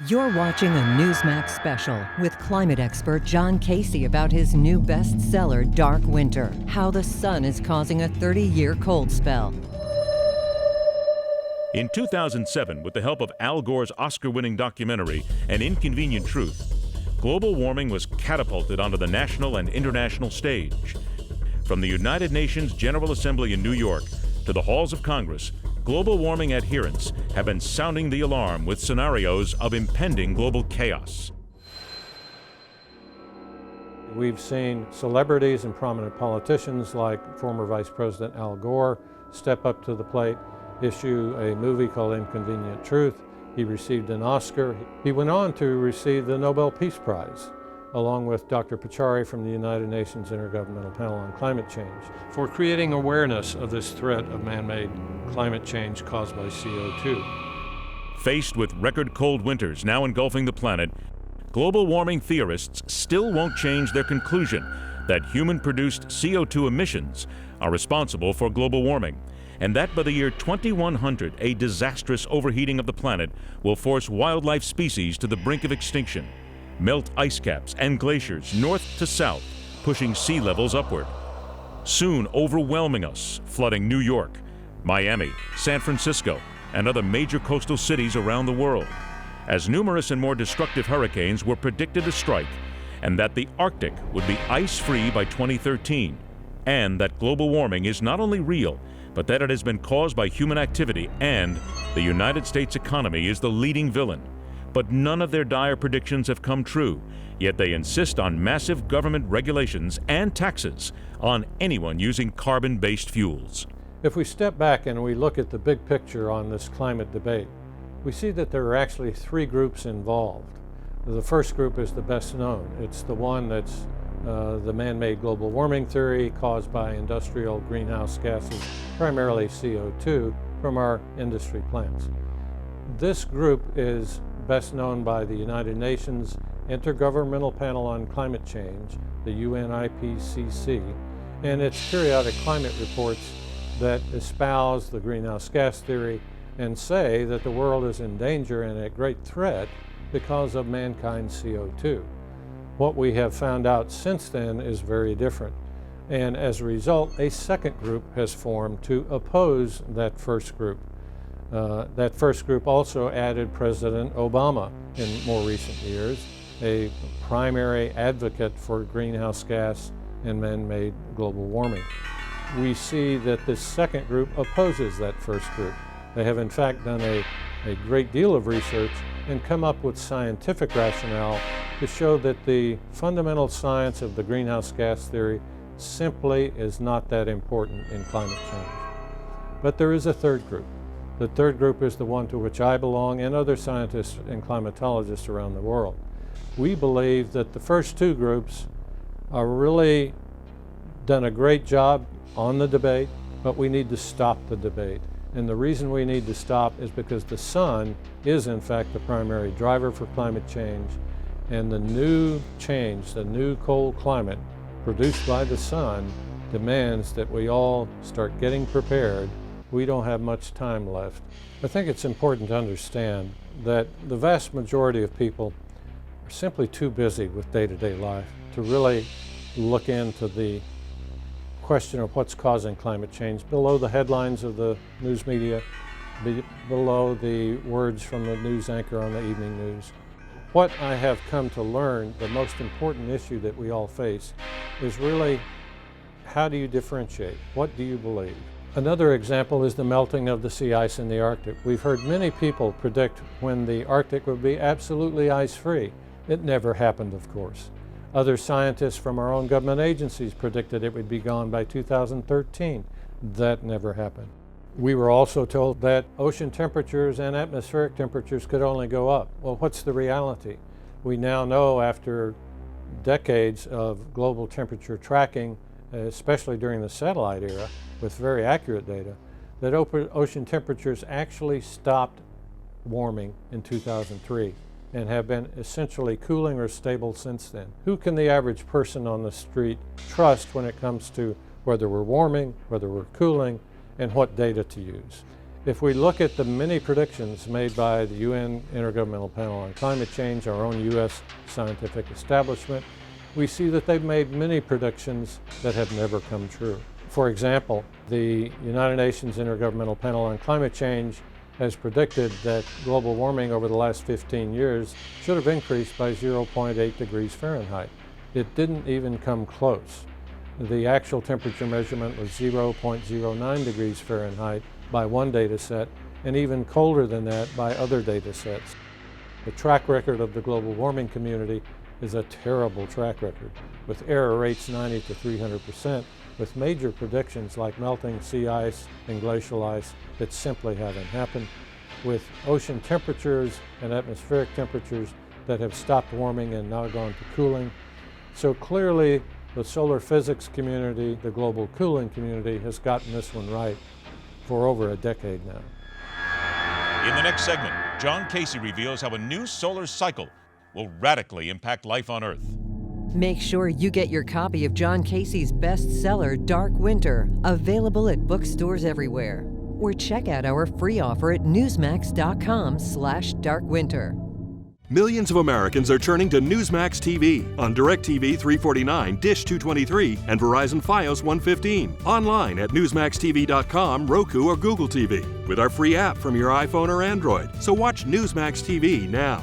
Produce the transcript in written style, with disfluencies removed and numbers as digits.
You're watching a Newsmax special with climate expert John Casey about his new bestseller, Dark Winter: How the Sun is Causing a 30-Year Cold Spell. In 2007, with the help of Al Gore's Oscar-winning documentary, An Inconvenient Truth, global warming was catapulted onto the national and international stage. From the United Nations General Assembly in New York to the halls of Congress, global warming adherents have been sounding the alarm with scenarios of impending global chaos. We've seen celebrities and prominent politicians like former Vice President Al Gore step up to the plate, issue a movie called Inconvenient Truth. He received an Oscar. He went on to receive the Nobel Peace Prize, along with Dr. Pachauri from the United Nations Intergovernmental Panel on Climate Change, for creating awareness of this threat of man-made climate change caused by CO2. Faced with record cold winters now engulfing the planet, global warming theorists still won't change their conclusion that human-produced CO2 emissions are responsible for global warming, and that by the year 2100, a disastrous overheating of the planet will force wildlife species to the brink of extinction, melt ice caps and glaciers north to south, pushing sea levels upward, soon overwhelming us, flooding New York, Miami, San Francisco, and other major coastal cities around the world, as numerous and more destructive hurricanes were predicted to strike, and that the Arctic would be ice-free by 2013, and that global warming is not only real, but that it has been caused by human activity, and the United States economy is the leading villain. But none of their dire predictions have come true, yet they insist on massive government regulations and taxes on anyone using carbon-based fuels. If we step back and we look at the big picture on this climate debate, we see that there are actually three groups involved. The first group is the best known. It's the one that's the man-made global warming theory caused by industrial greenhouse gases, primarily CO2, from our industry plants. This group is best known by the United Nations Intergovernmental Panel on Climate Change, the UNIPCC, and its periodic climate reports that espouse the greenhouse gas theory and say that the world is in danger and at great threat because of mankind's CO2. What we have found out since then is very different, and as a result, a second group has formed to oppose that first group. That first group also added President Obama in more recent years, a primary advocate for greenhouse gas and man-made global warming. We see that this second group opposes that first group. They have in fact done a great deal of research and come up with scientific rationale to show that the fundamental science of the greenhouse gas theory simply is not that important in climate change. But there is a third group. The third group is the one to which I belong and other scientists and climatologists around the world. We believe that the first two groups are really done a great job on the debate, but we need to stop the debate. And the reason we need to stop is because the sun is in fact the primary driver for climate change, and the new change, the new cold climate produced by the sun demands that we all start getting prepared. We don't have much time left. I think it's important to understand that the vast majority of people are simply too busy with day-to-day life to really look into the question of what's causing climate change below the headlines of the news media, below the words from the news anchor on the evening news. What I have come to learn, the most important issue that we all face, is really how do you differentiate? What do you believe? Another example is the melting of the sea ice in the Arctic. We've heard many people predict when the Arctic would be absolutely ice-free. It never happened, of course. Other scientists from our own government agencies predicted it would be gone by 2013. That never happened. We were also told that ocean temperatures and atmospheric temperatures could only go up. Well, what's the reality? We now know, after decades of global temperature tracking, especially during the satellite era, with very accurate data, that ocean temperatures actually stopped warming in 2003 and have been essentially cooling or stable since then. Who can the average person on the street trust when it comes to whether we're warming, whether we're cooling, and what data to use? If we look at the many predictions made by the UN Intergovernmental Panel on Climate Change, our own U.S. scientific establishment, we see that they've made many predictions that have never come true. For example, the United Nations Intergovernmental Panel on Climate Change has predicted that global warming over the last 15 years should have increased by 0.8 degrees Fahrenheit. It didn't even come close. The actual temperature measurement was 0.09 degrees Fahrenheit by one data set, and even colder than that by other data sets. The track record of the global warming community is a terrible track record, with error rates 90 to 300%, with major predictions like melting sea ice and glacial ice that simply haven't happened, with ocean temperatures and atmospheric temperatures that have stopped warming and now gone to cooling. So clearly, the solar physics community, the global cooling community, has gotten this one right for over a decade now. In the next segment, John Casey reveals how a new solar cycle will radically impact life on Earth. Make sure you get your copy of John Casey's bestseller, Dark Winter, available at bookstores everywhere. Or check out our free offer at newsmax.com/darkwinter. Millions of Americans are turning to Newsmax TV on DirecTV 349, Dish 223, and Verizon Fios 115. Online at newsmaxtv.com, Roku, or Google TV with our free app from your iPhone or Android. So watch Newsmax TV now.